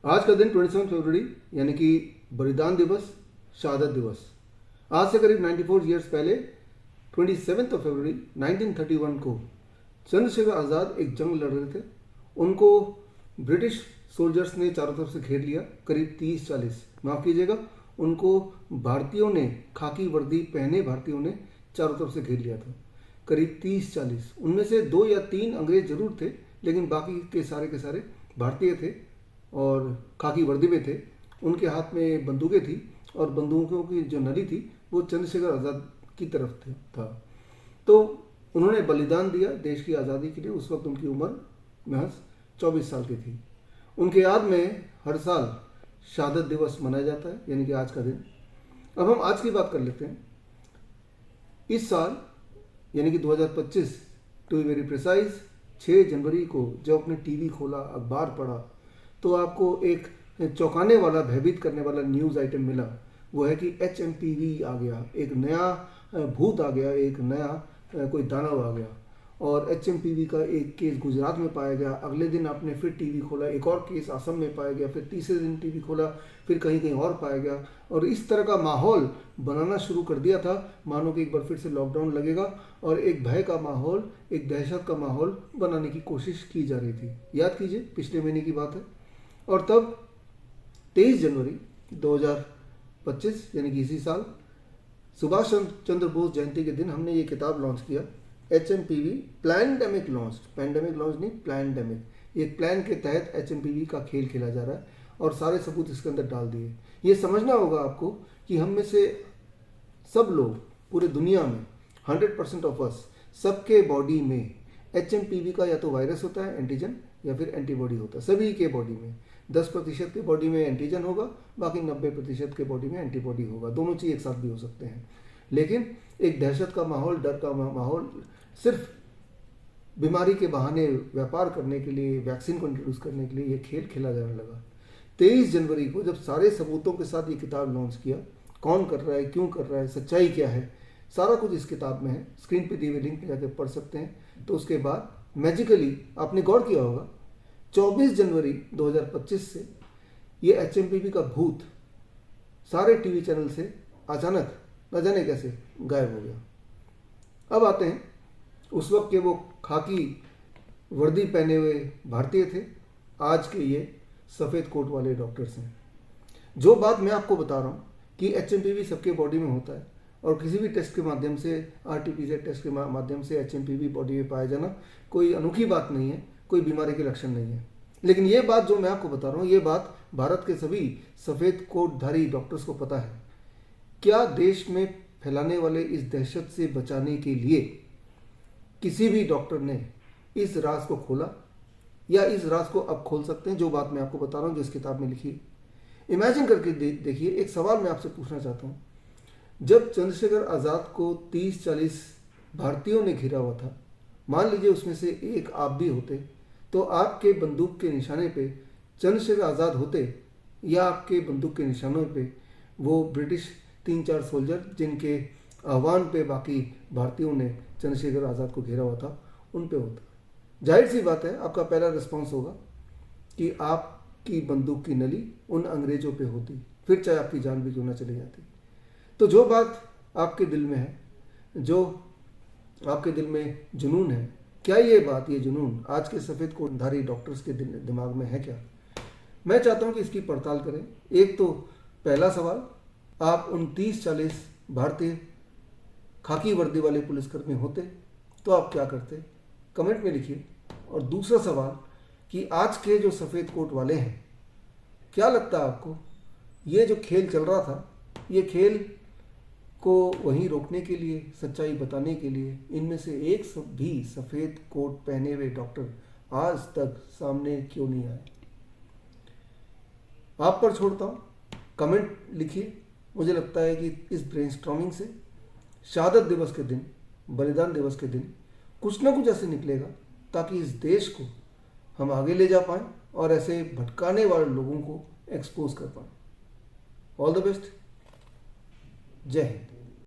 आज का दिन 27 फरवरी यानी कि बलिदान दिवस, शहादत दिवस। आज से करीब 94 ईयर्स पहले 27 फरवरी 1931 को चंद्रशेखर आज़ाद एक जंग लड़ रहे थे। उनको ब्रिटिश सोल्जर्स ने चारों तरफ से घेर लिया, करीब 30-40, माफ़ कीजिएगा, उनको भारतीयों ने, खाकी वर्दी पहने भारतीयों ने चारों तरफ से घेर लिया था, करीब 30-40। उनमें से 2 या 3 अंग्रेज जरूर थे, लेकिन बाकी के सारे भारतीय थे और खाकी वर्दी में थे। उनके हाथ में बंदूकें थी और बंदूकों की जो नली थी वो चंद्रशेखर आज़ाद की तरफ था। तो उन्होंने बलिदान दिया देश की आज़ादी के लिए। उस वक्त उनकी उम्र महज 24 साल की थी। उनके याद में हर साल शहादत दिवस मनाया जाता है, यानी कि आज का दिन। अब हम आज की बात कर लेते हैं। इस साल यानी कि 2025, टू बी वेरी प्रिसाइज, 6 जनवरी को जब आपने टीवी खोला, अखबार पढ़ा, तो आपको एक चौंकाने वाला, भयभीत करने वाला न्यूज़ आइटम मिला। वो है कि HMPV आ गया, एक नया भूत आ गया, एक नया कोई दानव आ गया। और HMPV का एक केस गुजरात में पाया गया। अगले दिन आपने फिर टीवी खोला, एक और केस असम में पाया गया। फिर तीसरे दिन टीवी खोला, फिर कहीं कहीं और पाया गया। और इस तरह का माहौल बनाना शुरू कर दिया था, मानो कि एक बार फिर से लॉकडाउन लगेगा, और एक भय का माहौल, एक दहशत का माहौल बनाने की कोशिश की जा रही थी। याद कीजिए, पिछले महीने की बात है। और तब 23 जनवरी 2025 यानी कि इसी साल, सुभाष चंद्र बोस जयंती के दिन हमने ये किताब लॉन्च किया, HMPV plandemic launch. Pandemic launch नहीं, प्लैंडेमिक। एक प्लान के तहत HMPV का खेल खेला जा रहा है और सारे सबूत इसके अंदर डाल दिए। ये समझना होगा आपको कि हम में से सब लोग, पूरे दुनिया में 100% ऑफ अस, सबके बॉडी में HMPV का या तो वायरस होता है, एंटीजन, या फिर एंटीबॉडी होता है। सभी के बॉडी में 10% के बॉडी में एंटीजन होगा, बाकी 90% के बॉडी में एंटीबॉडी होगा। दोनों चीज़ एक साथ भी हो सकते हैं। लेकिन एक दहशत का माहौल, डर का माहौल, सिर्फ बीमारी के बहाने व्यापार करने के लिए, वैक्सीन को इंट्रोड्यूस करने के लिए ये खेल खेला जाने लगा। 23 जनवरी को जब सारे सबूतों के साथ ये किताब लॉन्च किया, कौन कर रहा है, क्यों कर रहा है, सच्चाई क्या है, सारा कुछ इस किताब में है। स्क्रीन पे दिए हुए लिंक पे जाकर पढ़ सकते हैं। तो उसके बाद मैजिकली आपने गौर किया होगा, 24 जनवरी 2025 से ये HMPV का भूत सारे टीवी चैनल से अचानक न जाने कैसे गायब हो गया। अब आते हैं उस वक्त के वो खाकी वर्दी पहने हुए भारतीय थे, आज के ये सफ़ेद कोट वाले डॉक्टर्स हैं। जो बात मैं आपको बता रहा हूँ कि HMPV सबके बॉडी में होता है और किसी भी टेस्ट के माध्यम से, RT-PCR टेस्ट के माध्यम से HMPV बॉडी में पाया जाना कोई अनोखी बात नहीं है, कोई बीमारी के लक्षण नहीं है। लेकिन ये बात जो मैं आपको बता रहा हूँ, ये बात भारत के सभी सफ़ेद कोटधारी डॉक्टर्स को पता है। क्या देश में फैलाने वाले इस दहशत से बचाने के लिए किसी भी डॉक्टर ने इस राज को खोला या इस राज को अब खोल सकते हैं? जो बात मैं आपको बता रहा हूँ, जो इस किताब में लिखी है। इमेजिन करके देखिए, एक सवाल मैं आपसे पूछना चाहता हूँ। जब चंद्रशेखर आज़ाद को 30-40 भारतीयों ने घिरा हुआ था, मान लीजिए उसमें से एक आप भी होते, तो आपके बंदूक के निशाने पे चंद्रशेखर आज़ाद होते या आपके बंदूक के निशानों पे वो ब्रिटिश 3-4 सोल्जर जिनके आह्वान पे बाकी भारतीयों ने चंद्रशेखर आज़ाद को घेरा हुआ था, उन पे होता? जाहिर सी बात है, आपका पहला रिस्पॉन्स होगा कि आपकी बंदूक की नली उन अंग्रेजों पे होती, फिर चाहे आपकी जान भी क्यों ना चली जाती। तो जो बात आपके दिल में है, जो आपके दिल में जुनून है, क्या ये बात, ये जुनून आज के सफ़ेद कोटधारी डॉक्टर्स के दिमाग में है क्या? मैं चाहता हूँ कि इसकी पड़ताल करें। एक तो पहला सवाल, आप उन 30-40 भारतीय खाकी वर्दी वाले पुलिसकर्मी होते तो आप क्या करते? कमेंट में लिखिए। और दूसरा सवाल कि आज के जो सफ़ेद कोट वाले हैं, क्या लगता है आपको, ये जो खेल चल रहा था, ये खेल को वहीं रोकने के लिए, सच्चाई बताने के लिए इनमें से एक भी सफ़ेद कोट पहने हुए डॉक्टर आज तक सामने क्यों नहीं आए? आप पर छोड़ता हूँ, कमेंट लिखिए। मुझे लगता है कि इस ब्रेनस्टॉर्मिंग से शहादत दिवस के दिन, बलिदान दिवस के दिन कुछ ना कुछ ऐसे निकलेगा ताकि इस देश को हम आगे ले जा पाएँ और ऐसे भटकाने वाले लोगों को एक्सपोज कर पाएँ। All the best. जय हिंद।